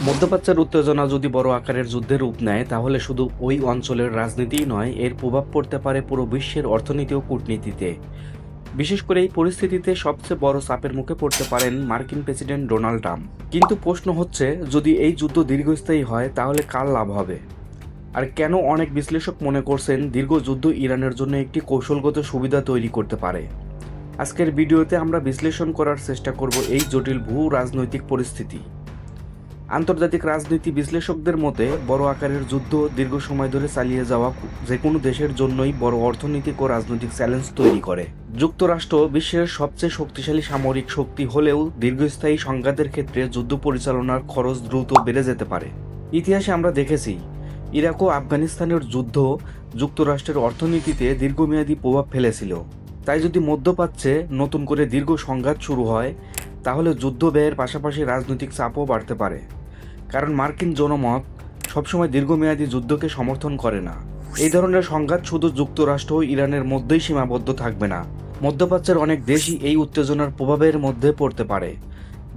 মধ্যপ্রাচ্যের উত্তেজনা যদি বড় আকারের যুদ্ধের রূপ নেয়, তাহলে শুধু ওই অঞ্চলের রাজনীতিই নয়, এর প্রভাব পড়তে পারে পুরো বিশ্বের অর্থনীতি ও কূটনীতিতে। বিশেষ করে এই পরিস্থিতিতে সবচেয়ে বড় চাপের মুখে পড়তে পারেন মার্কিন প্রেসিডেন্ট ডোনাল্ড ট্রাম্প। কিন্তু প্রশ্ন হচ্ছে, যদি এই যুদ্ধ দীর্ঘস্থায়ী হয় তাহলে কার লাভ হবে? আর কেন অনেক বিশ্লেষক মনে করছেন দীর্ঘ যুদ্ধ ইরানের জন্য একটি কৌশলগত সুবিধা তৈরি করতে পারে? আজকের ভিডিওতে আমরা বিশ্লেষণ করার চেষ্টা করব এই জটিল ভূ রাজনৈতিক পরিস্থিতি। আন্তর্জাতিক রাজনীতি বিশ্লেষকদের মতে বড় আকারের যুদ্ধ দীর্ঘ সময় ধরে চালিয়ে যাওয়া যে কোনো দেশের জন্যই বড় অর্থনৈতিক ও রাজনৈতিক চ্যালেঞ্জ তৈরি করে। যুক্তরাষ্ট্র বিশ্বের সবচেয়ে শক্তিশালী সামরিক শক্তি হলেও দীর্ঘস্থায়ী সংঘাতের ক্ষেত্রে যুদ্ধ পরিচালনার খরচ দ্রুত বেড়ে যেতে পারে। ইতিহাসে আমরা দেখেছি, ইরাক ও আফগানিস্তানের যুদ্ধ যুক্তরাষ্ট্রের অর্থনীতিতে দীর্ঘমেয়াদী প্রভাব ফেলেছিল। তাই যদি মধ্যপ্রাচ্যে নতুন করে দীর্ঘ সংঘাত শুরু হয়, তাহলে যুদ্ধ ব্যয়ের পাশাপাশি রাজনৈতিক চাপও বাড়তে পারে। কারণ মার্কিন জনমত সবসময় দীর্ঘমেয়াদী যুদ্ধকে সমর্থন করে না। এই ধরনের সংঘাত শুধু যুক্তরাষ্ট্র ও ইরানের মধ্যেই সীমাবদ্ধ থাকবে না, মধ্যপ্রাচ্যের অনেক দেশই এই উত্তেজনার প্রভাবের মধ্যে পড়তে পারে।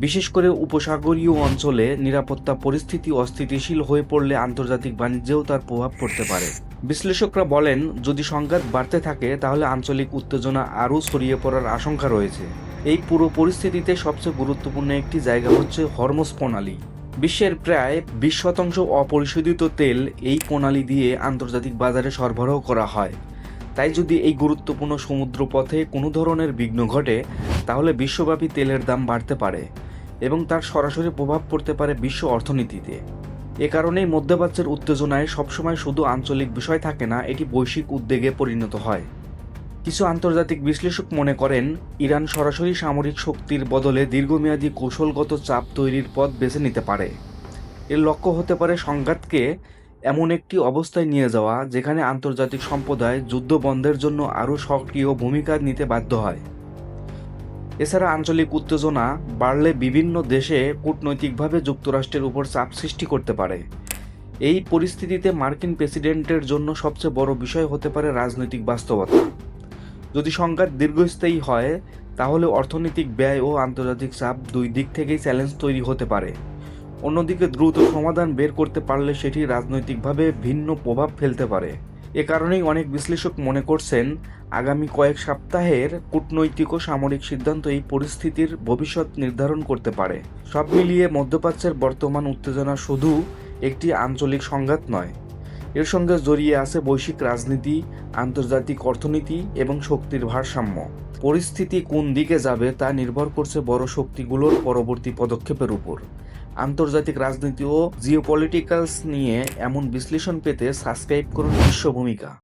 বিশেষ করে উপসাগরীয় অঞ্চলে নিরাপত্তা পরিস্থিতি অস্থিতিশীল হয়ে পড়লে আন্তর্জাতিক বাণিজ্যেও তার প্রভাব পড়তে পারে। বিশ্লেষকরা বলেন, যদি সংঘাত বাড়তে থাকে তাহলে আঞ্চলিক উত্তেজনা আরও ছড়িয়ে পড়ার আশঙ্কা রয়েছে। এই পুরো পরিস্থিতিতে সবচেয়ে গুরুত্বপূর্ণ একটি জায়গা হচ্ছে হরমুজ প্রণালী। বিশ্বের প্রায় 20% অপরিশোধিত তেল এই প্রণালী দিয়ে আন্তর্জাতিক বাজারে সরবরাহ করা হয়। তাই যদি এই গুরুত্বপূর্ণ সমুদ্রপথে কোনো ধরনের বিঘ্ন ঘটে, তাহলে বিশ্বব্যাপী তেলের দাম বাড়তে পারে এবং তার সরাসরি প্রভাব পড়তে পারে বিশ্ব অর্থনীতিতে। এ কারণেই মধ্যপ্রাচ্যের উত্তেজনায় সবসময় শুধু আঞ্চলিক বিষয় থাকে না, এটি বৈশ্বিক উদ্বেগে পরিণত হয়। কিছু আন্তর্জাতিক বিশ্লেষক মনে করেন, ইরান সরাসরি সামরিক শক্তির বদলে দীর্ঘমেয়াদী কৌশলগত চাপ তৈরির পথ বেছে নিতে পারে। এর লক্ষ্য হতে পারে সংঘাতকে এমন একটি অবস্থায় নিয়ে যাওয়া যেখানে আন্তর্জাতিক সম্প্রদায় যুদ্ধ বন্ধের জন্য আরও সক্রিয় ভূমিকা নিতে বাধ্য হয়। এছাড়া আঞ্চলিক উত্তেজনা বাড়লে বিভিন্ন দেশে কূটনৈতিকভাবে যুক্তরাষ্ট্রের উপর চাপ সৃষ্টি করতে পারে। এই পরিস্থিতিতে মার্কিন প্রেসিডেন্টের জন্য সবচেয়ে বড় বিষয় হতে পারে রাজনৈতিক বাস্তবতা। যদি সংঘাত দীর্ঘস্থায়ী হয়, তাহলে অর্থনৈতিক ব্যয় ও আন্তর্জাতিক চাপ দুই দিক থেকেই চ্যালেঞ্জ তৈরি হতে পারে। অন্যদিকে দ্রুত সমাধান বের করতে পারলে সেটি রাজনৈতিকভাবে ভিন্ন প্রভাব ফেলতে পারে। এ কারণেই অনেক বিশ্লেষক মনে করছেন, আগামী কয়েক সপ্তাহের কূটনৈতিক ও সামরিক সিদ্ধান্ত এই পরিস্থিতির ভবিষ্যৎ নির্ধারণ করতে পারে। সব মিলিয়ে মধ্যপ্রাচ্যের বর্তমান উত্তেজনা শুধু একটি আঞ্চলিক সংঘাত নয়, এর সঙ্গে জড়িয়ে আছে বৈশ্বিক রাজনীতি, আন্তর্জাতিক অর্থনীতি এবং শক্তির ভারসাম্য। পরিস্থিতি কোন দিকে যাবে তা নির্ভর করছে বড় শক্তিগুলোর পরবর্তী পদক্ষেপের উপর। আন্তর্জাতিক রাজনীতি ও জিওপলিটিক্যালস নিয়ে এমন বিশ্লেষণ পেতে সাবস্ক্রাইব করুন বিশ্ব ভূমিকা।